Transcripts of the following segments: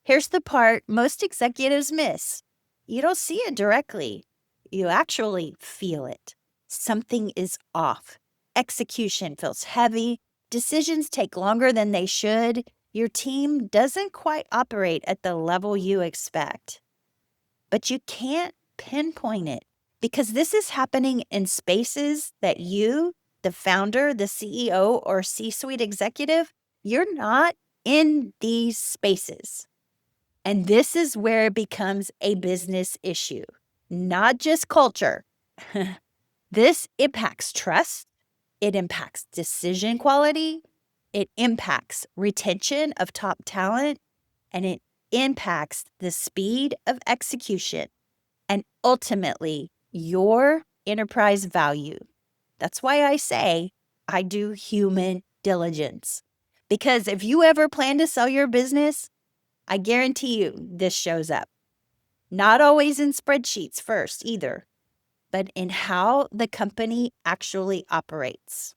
Here's the part most executives miss. You don't see it directly. You actually feel it. Something is off. Execution feels heavy. Decisions take longer than they should. Your team doesn't quite operate at the level you expect. But you can't pinpoint it because this is happening in spaces that you, the founder, the CEO, or C-suite executive, you're not in these spaces. And this is where it becomes a business issue, not just culture. This impacts trust, it impacts decision quality, it impacts retention of top talent, and it impacts the speed of execution and ultimately your enterprise value. That's why I say I do human diligence. Because if you ever plan to sell your business, I guarantee you this shows up. Not always in spreadsheets first either, but in how the company actually operates.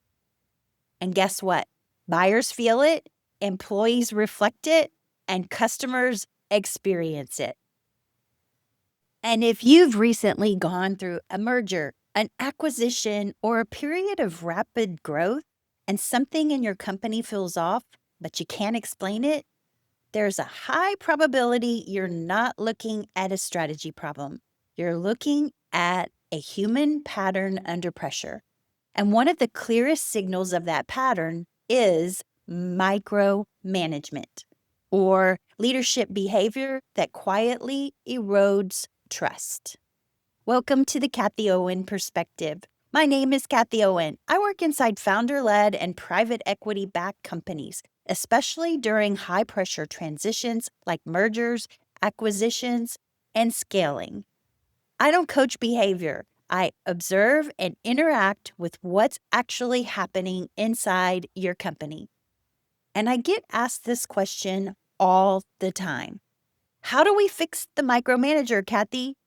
And guess what? Buyers feel it, employees reflect it, and customers experience it. And if you've recently gone through a merger, an acquisition, or a period of rapid growth, and something in your company feels off, but you can't explain it, there's a high probability you're not looking at a strategy problem. You're looking at a human pattern under pressure. And one of the clearest signals of that pattern is micromanagement, or leadership behavior that quietly erodes trust. Welcome to the Kathie Owen Perspective. My name is Kathie Owen. I work inside founder-led and private equity-backed companies, especially during high-pressure transitions like mergers, acquisitions, and scaling. I don't coach behavior. I observe and interact with what's actually happening inside your company. And I get asked this question all the time. How do we fix the micromanager, Kathie?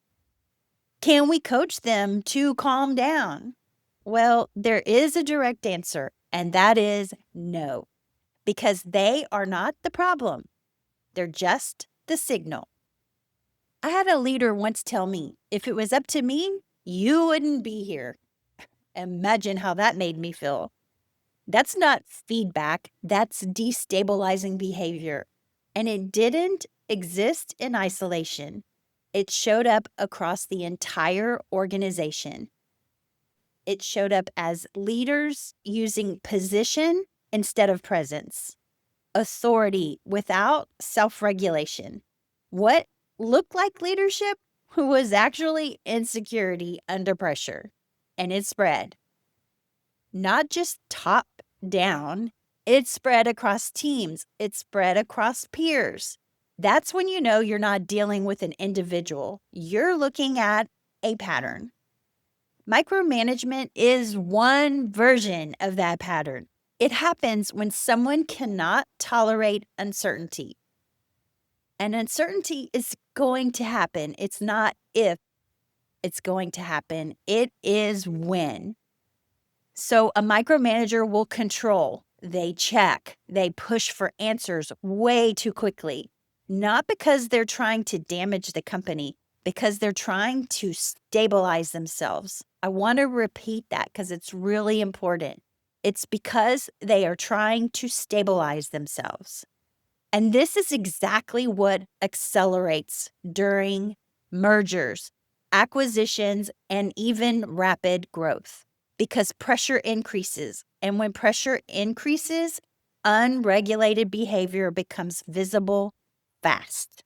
Can we coach them to calm down? Well, there is a direct answer, and that is no, because they are not the problem. They're just the signal. I had a leader once tell me, if it was up to me, you wouldn't be here. Imagine how that made me feel. That's not feedback, that's destabilizing behavior. And it didn't exist in isolation. It showed up across the entire organization. It showed up as leaders using position instead of presence, authority without self-regulation. What looked like leadership was actually insecurity under pressure, and it spread. Not just top down, it spread across teams, it spread across peers. That's when you know you're not dealing with an individual, you're looking at a pattern. Micromanagement is one version of that pattern. It happens when someone cannot tolerate uncertainty. And uncertainty is going to happen. It's not if it's going to happen, it is when. So a micromanager will control, they check, they push for answers way too quickly, not because they're trying to damage the company, because they're trying to stabilize themselves. I want to repeat that because it's really important. It's because they are trying to stabilize themselves. And this is exactly what accelerates during mergers, acquisitions, and even rapid growth, because pressure increases. And when pressure increases, unregulated behavior becomes visible fast.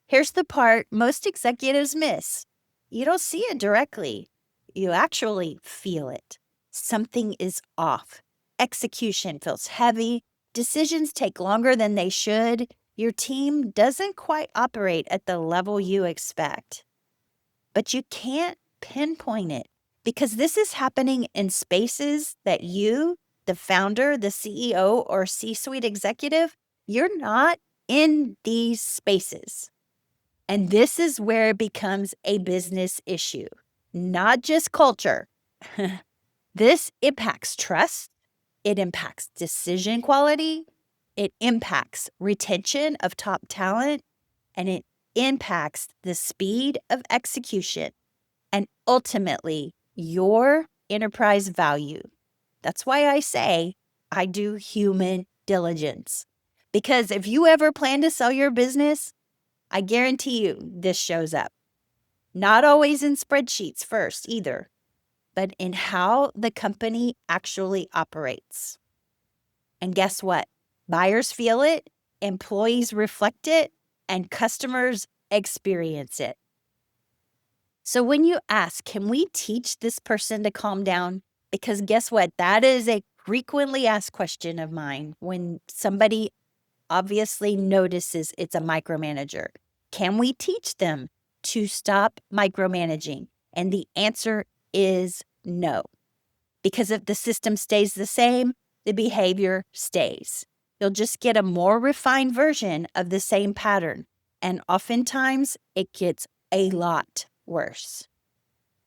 Here's the part most executives miss. You don't see it directly. You actually feel it. Something is off. Execution feels heavy. Decisions take longer than they should. Your team doesn't quite operate at the level you expect. But you can't pinpoint it because this is happening in spaces that you, the founder, the CEO, or C-suite executive, you're not in these spaces. And this is where it becomes a business issue, not just culture. This impacts trust, it impacts decision quality, It impacts retention of top talent, and it impacts the speed of execution and ultimately your enterprise value. That's why I say I do human diligence. Because if you ever plan to sell your business, I guarantee you this shows up. Not always in spreadsheets first either, but in how the company actually operates. And guess what? Buyers feel it, employees reflect it, and customers experience it. So when you ask, can we teach this person to calm down? Because guess what? That is a frequently asked question of mine when somebody obviously notices it's a micromanager. Can we teach them to stop micromanaging? And the answer is no. Because if the system stays the same, the behavior stays. You'll just get a more refined version of the same pattern. And oftentimes it gets a lot worse.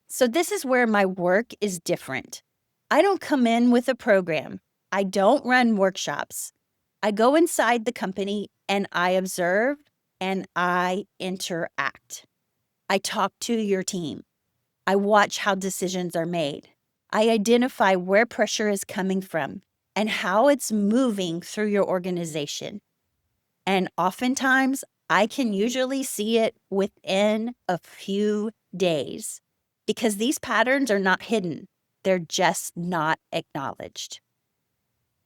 So this is where my work is different. I don't come in with a program. I don't run workshops. I go inside the company and I observe and I interact. I talk to your team. I watch how decisions are made. I identify where pressure is coming from and how it's moving through your organization. And oftentimes, I can usually see it within a few days because these patterns are not hidden. They're just not acknowledged.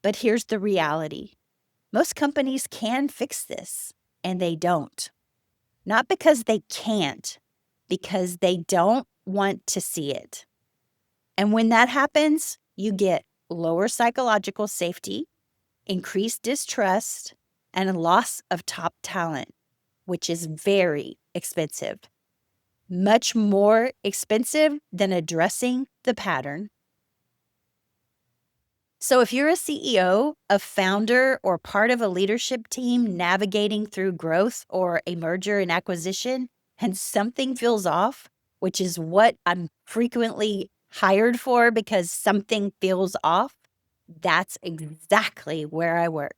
But here's the reality. Most companies can fix this, and they don't. Not because they can't, because they don't want to see it. And when that happens, you get lower psychological safety, increased distrust, and a loss of top talent, which is very expensive. Much more expensive than addressing the pattern. So if you're a CEO, a founder, or part of a leadership team navigating through growth or a merger and acquisition, and something feels off, which is what I'm frequently hired for because something feels off, that's exactly where I work.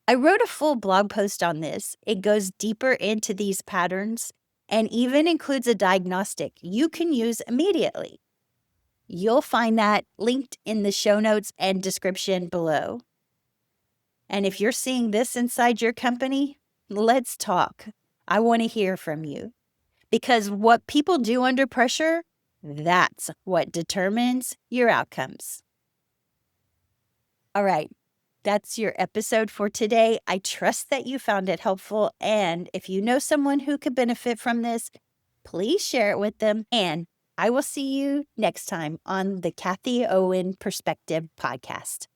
I wrote a full blog post on this. It goes deeper into these patterns and even includes a diagnostic you can use immediately. You'll find that linked in the show notes and description below. And if you're seeing this inside your company, let's talk. I want to hear from you. Because what people do under pressure, that's what determines your outcomes. All right, that's your episode for today. I trust that you found it helpful. And if you know someone who could benefit from this, please share it with them. And I will see you next time on the Kathie Owen Perspective podcast.